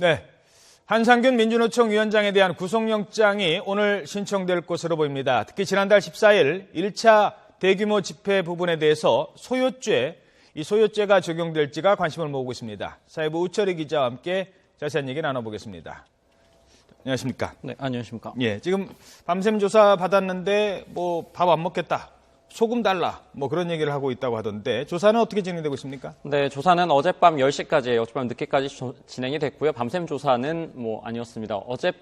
네, 한상균 민주노총 위원장에 대한 구속영장이 오늘 신청될 것으로 보입니다. 특히 지난달 14일 1차 대규모 집회 부분에 대해서 이 소요죄가 적용될지가 관심을 모으고 있습니다. 사회부 우철희 기자와 함께 자세한 얘기 나눠보겠습니다. 안녕하십니까? 네, 안녕하십니까? 예, 지금 밤샘 조사 받았는데 밥 안 먹겠다, 소금 달라, 그런 얘기를 하고 있다고 하던데 조사는 어떻게 진행되고 있습니까? 네, 조사는 어젯밤 10시까지, 어젯밤 늦게까지 진행이 됐고요. 밤샘 조사는 아니었습니다. 어제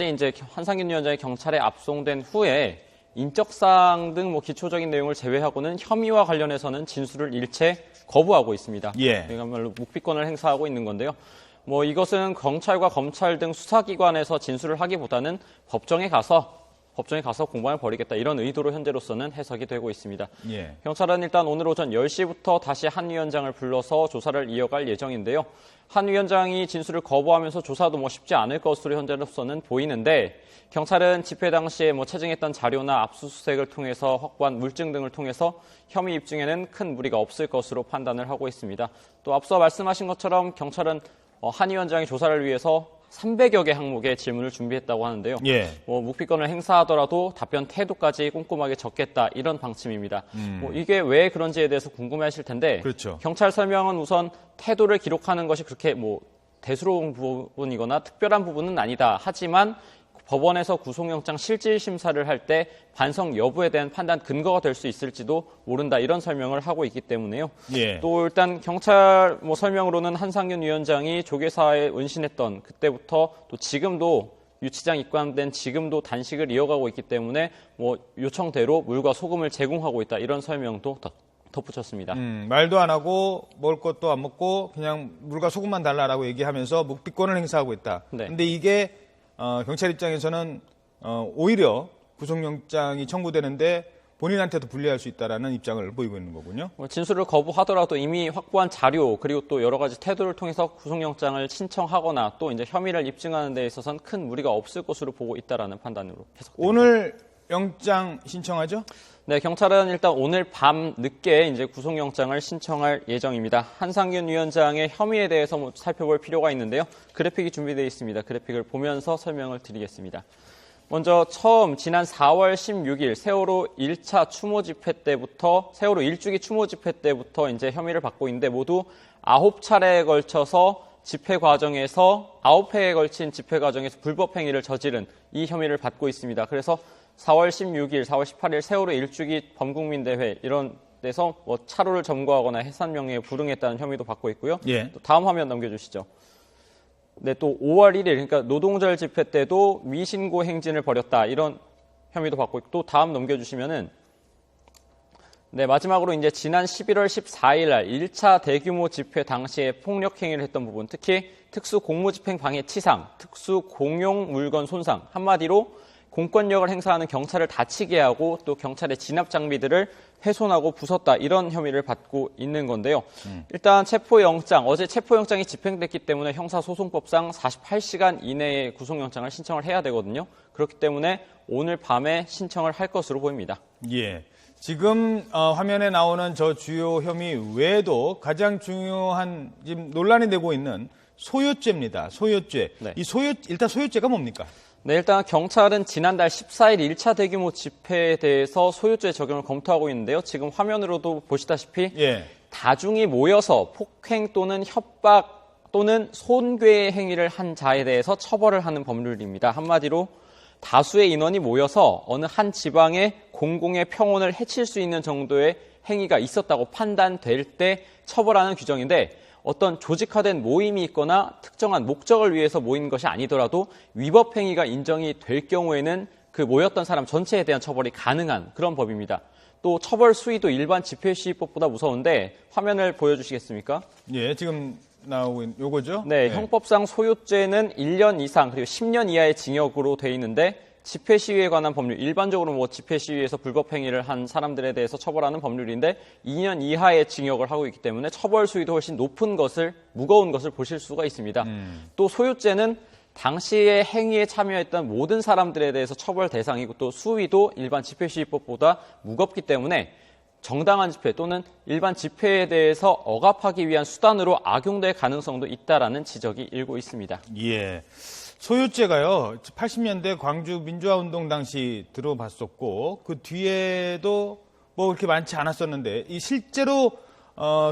이제 한상균 위원장이 경찰에 압송된 후에 인적사항 등 기초적인 내용을 제외하고는 혐의와 관련해서는 진술을 일체 거부하고 있습니다. 예. 그야말로 묵비권을 행사하고 있는 건데요. 이것은 경찰과 검찰 등 수사기관에서 진술을 하기보다는 법정에 가서 공방을 벌이겠다, 이런 의도로 현재로서는 해석이 되고 있습니다. 예. 경찰은 일단 오늘 오전 10시부터 다시 한 위원장을 불러서 조사를 이어갈 예정인데요. 한 위원장이 진술을 거부하면서 조사도 쉽지 않을 것으로 현재로서는 보이는데, 경찰은 집회 당시에 체증했던 자료나 압수수색을 통해서 확보한 물증 등을 통해서 혐의 입증에는 큰 무리가 없을 것으로 판단을 하고 있습니다. 또 앞서 말씀하신 것처럼 경찰은 한 위원장이 조사를 위해서 300여 개 항목의 질문을 준비했다고 하는데요. 예. 묵비권을 행사하더라도 답변 태도까지 꼼꼼하게 적겠다, 이런 방침입니다. 이게 왜 그런지에 대해서 궁금해하실 텐데, 그렇죠. 경찰 설명은 우선 태도를 기록하는 것이 그렇게 대수로운 부분이거나 특별한 부분은 아니다. 하지만 법원에서 구속영장 실질 심사를 할 때 반성 여부에 대한 판단 근거가 될 수 있을지도 모른다, 이런 설명을 하고 있기 때문에요. 예. 또 일단 경찰 설명으로는 한상균 위원장이 조계사에 운신했던 그때부터 또 지금도 유치장 입관된 지금도 단식을 이어가고 있기 때문에 요청대로 물과 소금을 제공하고 있다, 이런 설명도 덧붙였습니다. 말도 안 하고 먹을 것도 안 먹고 그냥 물과 소금만 달라라고 얘기하면서 묵비권을 행사하고 있다. 네. 근데 이게 경찰 입장에서는 오히려 구속영장이 청구되는데 본인한테도 불리할 수 있다라는 입장을 보이고 있는 거군요. 진술을 거부하더라도 이미 확보한 자료, 그리고 또 여러 가지 태도를 통해서 구속영장을 신청하거나 또 이제 혐의를 입증하는 데 있어서는 큰 무리가 없을 것으로 보고 있다라는 판단으로 해석됩니다. 오늘 영장 신청하죠? 네, 경찰은 일단 오늘 밤 늦게 이제 구속영장을 신청할 예정입니다. 한상균 위원장의 혐의에 대해서 살펴볼 필요가 있는데요. 그래픽이 준비되어 있습니다. 그래픽을 보면서 설명을 드리겠습니다. 먼저 지난 4월 16일 세월호 1차 추모 집회 때부터, 세월호 1주기 추모 집회 때부터 이제 혐의를 받고 있는데, 모두 9차례에 걸쳐서 9회에 걸친 집회 과정에서 불법 행위를 저지른 이 혐의를 받고 있습니다. 그래서 4월 16일, 4월 18일 세월호 1주기 범국민대회 이런 데서 차로를 점거하거나 해산 명령에 불응했다는 혐의도 받고 있고요. 예. 또 다음 화면 넘겨주시죠. 네, 또 5월 1일, 그러니까 노동절 집회 때도 미신고 행진을 벌였다, 이런 혐의도 받고 있고, 또 다음 넘겨주시면은, 네, 마지막으로 이제 지난 11월 14일 날 1차 대규모 집회 당시에 폭력 행위를 했던 부분, 특히 특수 공무집행 방해 치상, 특수 공용 물건 손상, 한마디로 공권력을 행사하는 경찰을 다치게 하고 또 경찰의 진압 장비들을 훼손하고 부쉈다, 이런 혐의를 받고 있는 건데요. 일단 어제 체포영장이 집행됐기 때문에 형사소송법상 48시간 이내에 구속영장을 신청을 해야 되거든요. 그렇기 때문에 오늘 밤에 신청을 할 것으로 보입니다. 예. 지금 화면에 나오는 저 주요 혐의 외에도 가장 중요한 지금 논란이 되고 있는 소요죄입니다. 소요죄. 네. 일단 소요죄가 뭡니까? 네, 일단 경찰은 지난달 14일 1차 대규모 집회에 대해서 소요죄 적용을 검토하고 있는데요. 지금 화면으로도 보시다시피 예. 다중이 모여서 폭행 또는 협박 또는 손괴 행위를 한 자에 대해서 처벌을 하는 법률입니다. 한마디로 다수의 인원이 모여서 어느 한 지방의 공공의 평온을 해칠 수 있는 정도의 행위가 있었다고 판단될 때 처벌하는 규정인데, 어떤 조직화된 모임이 있거나 특정한 목적을 위해서 모인 것이 아니더라도 위법 행위가 인정이 될 경우에는 그 모였던 사람 전체에 대한 처벌이 가능한 그런 법입니다. 또 처벌 수위도 일반 집회 시위법보다 무서운데, 화면을 보여주시겠습니까? 예, 지금 나오고 있는 요거죠? 네, 네. 형법상 소요죄는 1년 이상 그리고 10년 이하의 징역으로 돼 있는데, 집회 시위에 관한 법률, 일반적으로 집회 시위에서 불법 행위를 한 사람들에 대해서 처벌하는 법률인데 2년 이하의 징역을 하고 있기 때문에 처벌 수위도 훨씬 무거운 것을 보실 수가 있습니다. 또 소요죄는 당시의 행위에 참여했던 모든 사람들에 대해서 처벌 대상이고, 또 수위도 일반 집회 시위법보다 무겁기 때문에 정당한 집회 또는 일반 집회에 대해서 억압하기 위한 수단으로 악용될 가능성도 있다라는 지적이 일고 있습니다. 예. 소유죄가요, 80년대 광주 민주화운동 당시 들어봤었고, 그 뒤에도 뭐 그렇게 많지 않았었는데, 이 실제로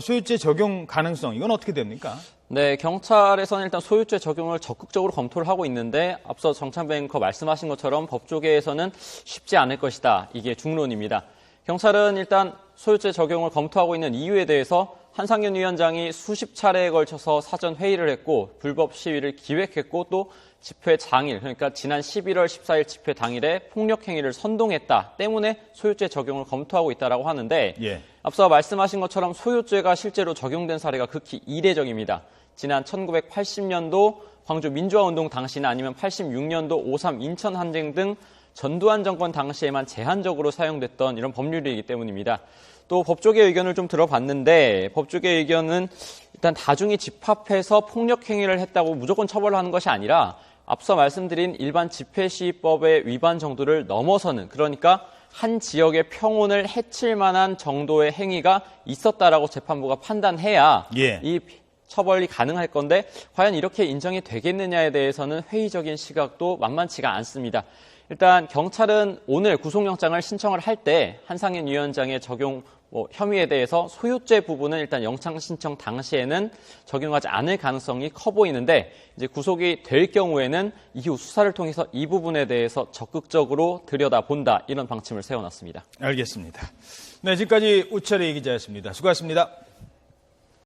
소유죄 적용 가능성, 이건 어떻게 됩니까? 네, 경찰에서는 일단 소유죄 적용을 적극적으로 검토를 하고 있는데, 앞서 정찬배 앵커 말씀하신 것처럼 법조계에서는 쉽지 않을 것이다. 이게 중론입니다. 경찰은 일단 소유죄 적용을 검토하고 있는 이유에 대해서 한상균 위원장이 수십 차례에 걸쳐서 사전 회의를 했고 불법 시위를 기획했고 또 집회 당일, 그러니까 지난 11월 14일 집회 당일에 폭력 행위를 선동했다 때문에 소유죄 적용을 검토하고 있다라고 하는데 예. 앞서 말씀하신 것처럼 소유죄가 실제로 적용된 사례가 극히 이례적입니다. 지난 1980년도 광주 민주화운동 당시나 아니면 86년도 5.3 인천 항쟁 등 전두환 정권 당시에만 제한적으로 사용됐던 이런 법률이기 때문입니다. 또 법조계 의견을 좀 들어봤는데 법조계 의견은 일단 다중이 집합해서 폭력 행위를 했다고 무조건 처벌하는 것이 아니라 앞서 말씀드린 일반 집회시위법의 위반 정도를 넘어서는, 그러니까 한 지역의 평온을 해칠 만한 정도의 행위가 있었다라고 재판부가 판단해야 예. 이 처벌이 가능할 건데 과연 이렇게 인정이 되겠느냐에 대해서는 회의적인 시각도 만만치가 않습니다. 일단 경찰은 오늘 구속영장을 신청을 할 때 한상균 위원장의 적용 혐의에 대해서 소유죄 부분은 일단 영장 신청 당시에는 적용하지 않을 가능성이 커 보이는데 이제 구속이 될 경우에는 이후 수사를 통해서 이 부분에 대해서 적극적으로 들여다본다 이런 방침을 세워놨습니다. 알겠습니다. 네, 지금까지 우철희 기자였습니다. 수고하셨습니다.